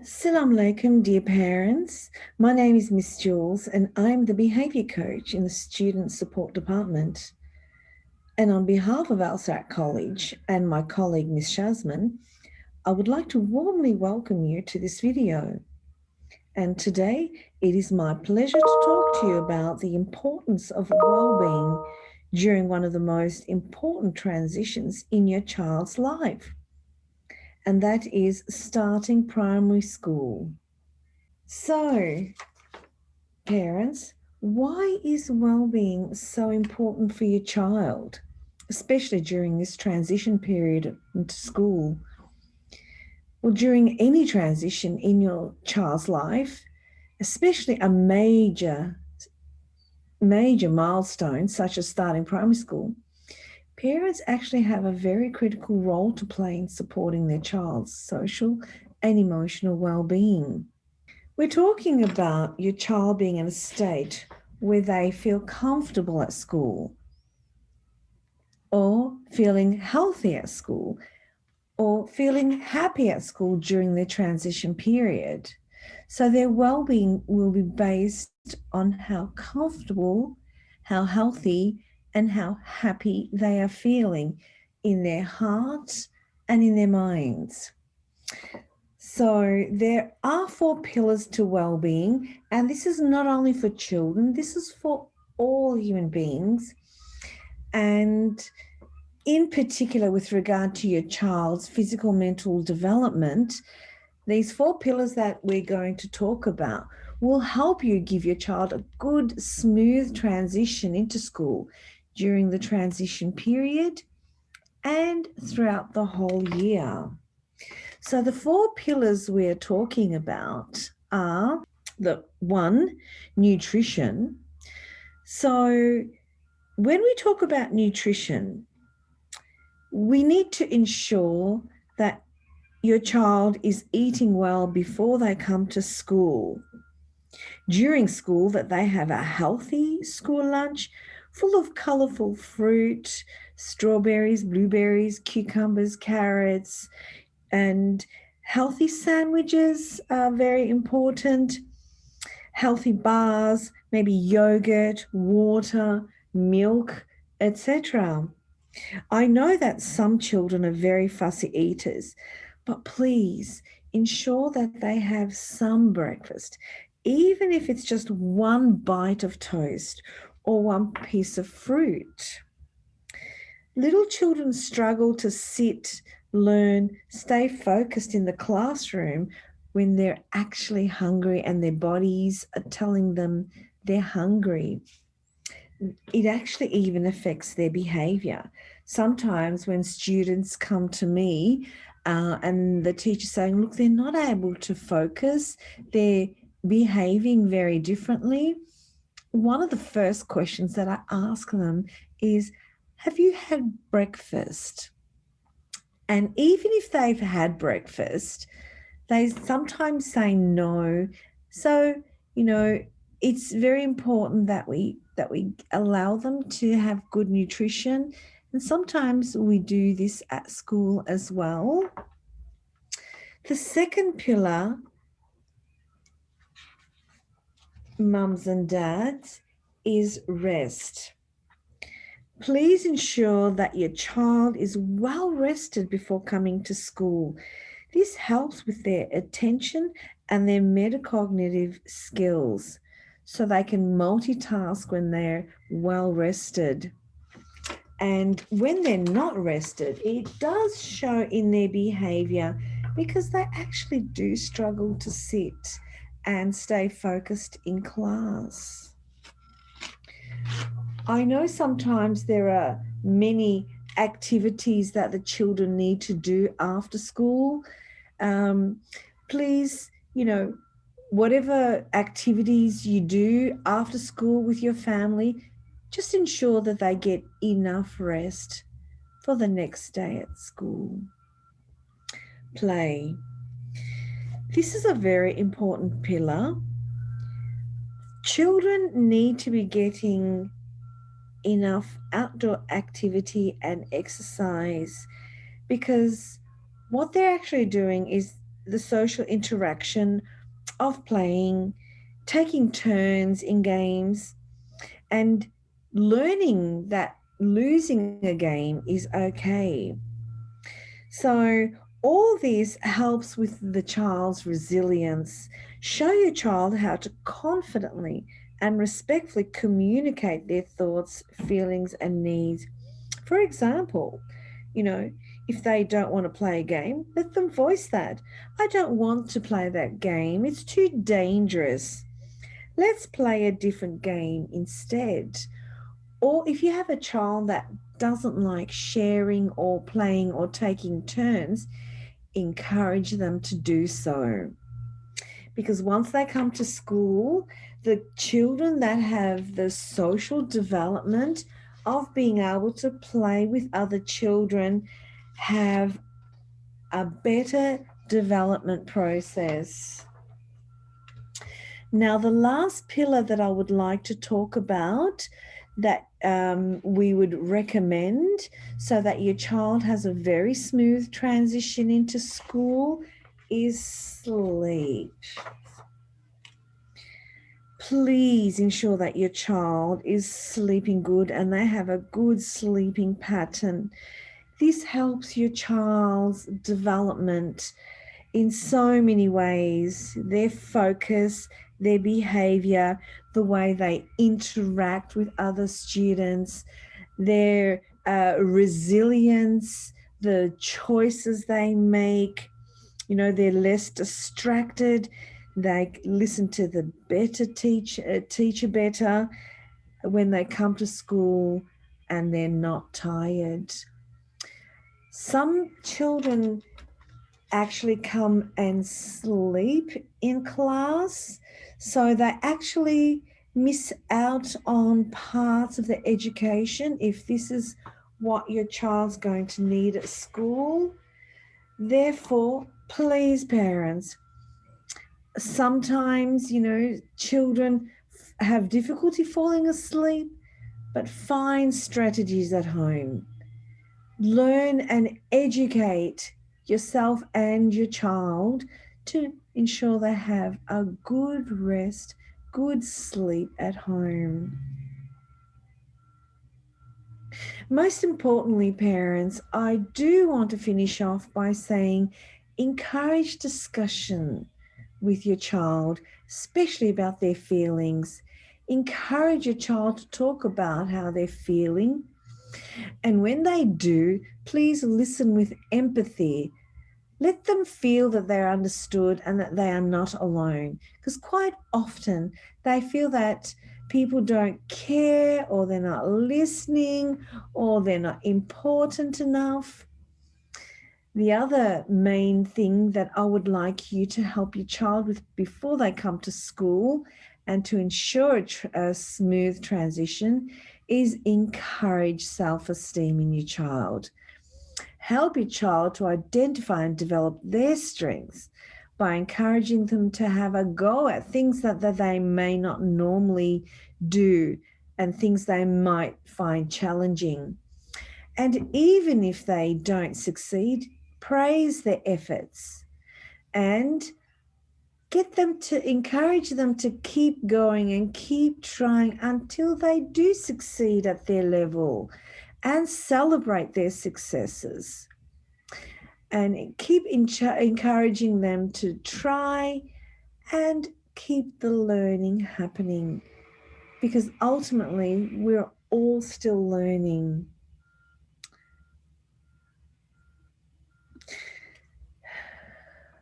Assalamu alaikum, dear parents. My name is Miss Jules and I'm the behaviour coach in the Student Support Department. And on behalf of Alsat College and my colleague Miss Shazman, I would like to warmly welcome you to this video. And today it is my pleasure to talk to you about the importance of well-being during one of the most important transitions in your child's life. And that is starting primary school. So, parents, why is well-being so important for your child, especially during this transition period into school? Well, during any transition in your child's life, especially a major milestone such as starting primary school, parents actually have a very critical role to play in supporting their child's social and emotional well-being. We're talking about your child being in a state where they feel comfortable at school, or feeling healthy at school, or feeling happy at school during their transition period. So their well-being will be based on how comfortable, how healthy, and how happy they are feeling in their hearts and in their minds. So there are 4 pillars to well-being, and this is not only for children, this is for all human beings. And in particular, with regard to your child's physical, mental development, these 4 pillars that we're going to talk about will help you give your child a good, smooth transition into school during the transition period and throughout the whole year. So the 4 pillars we're talking about are the 1, nutrition. So when we talk about nutrition, we need to ensure that your child is eating well before they come to school. During school, that they have a healthy school lunch full of colourful fruit, strawberries, blueberries, cucumbers, carrots, and healthy sandwiches are very important. Healthy bars, maybe yogurt, water, milk, etc. I know that some children are very fussy eaters, but please ensure that they have some breakfast, even if it's just one bite of toast or one piece of fruit. Little children struggle to sit, learn, stay focused in the classroom when they're actually hungry and their bodies are telling them they're hungry. It actually even affects their behaviour. Sometimes when students come to me and the teacher's saying, look, they're not able to focus, they're behaving very differently, one of the first questions that I ask them is, have you had breakfast? And even if they've had breakfast, they sometimes say no. So, it's very important that we allow them to have good nutrition. And sometimes we do this at school as well. The second pillar, mums and dads, is rest. Please ensure that your child is well rested before coming to school. This helps with their attention and their metacognitive skills so they can multitask when they're well rested. And when they're not rested, it does show in their behaviour because they actually do struggle to sit and stay focused in class. I know sometimes there are many activities that the children need to do after school. Please, whatever activities you do after school with your family, just ensure that they get enough rest for the next day at school. Play. This is a very important pillar. Children need to be getting enough outdoor activity and exercise because what they're actually doing is the social interaction of playing, taking turns in games, and learning that losing a game is okay. So, all this helps with the child's resilience. Show your child how to confidently and respectfully communicate their thoughts, feelings, and needs. For example, you know, if they don't want to play a game, let them voice that. I don't want to play that game, it's too dangerous. Let's play a different game instead. Or if you have a child that doesn't like sharing or playing or taking turns, encourage them to do so. Because once they come to school, the children that have the social development of being able to play with other children have a better development process. Now, the last pillar that I would like to talk about that we would recommend so that your child has a very smooth transition into school is sleep. Please ensure that your child is sleeping good and they have a good sleeping pattern. This helps your child's development in so many ways, their focus, their behavior, the way they interact with other students, their resilience, the choices they make. They're less distracted. They listen to the better teacher better when they come to school, and they're not tired. Some children actually come and sleep in class, so they actually miss out on parts of the education if this is what your child's going to need at school. Therefore, please, parents, sometimes, children have difficulty falling asleep, but find strategies at home. Learn and educate yourself and your child to ensure they have a good rest, good sleep at home. Most importantly, parents, I do want to finish off by saying encourage discussion with your child, especially about their feelings. Encourage your child to talk about how they're feeling. And when they do, please listen with empathy. Let them feel that they're understood and that they are not alone. Because quite often they feel that people don't care, or they're not listening, or they're not important enough. The other main thing that I would like you to help your child with before they come to school and to ensure a smooth transition is encourage self-esteem in your child. Help your child to identify and develop their strengths by encouraging them to have a go at things that they may not normally do and things they might find challenging. And even if they don't succeed, praise their efforts and encourage them to keep going and keep trying until they do succeed at their level, and celebrate their successes. And keep encouraging them to try and keep the learning happening, because ultimately we're all still learning.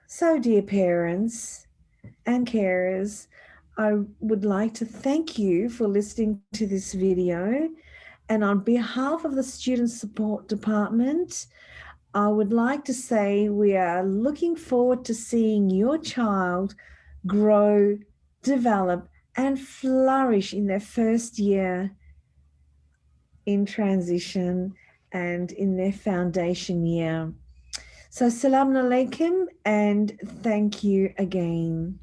So, dear parents and carers, I would like to thank you for listening to this video. And on behalf of the Student Support Department, I would like to say we are looking forward to seeing your child grow, develop, and flourish in their first year in transition and in their foundation year. So, Assalamu alaikum, and thank you again.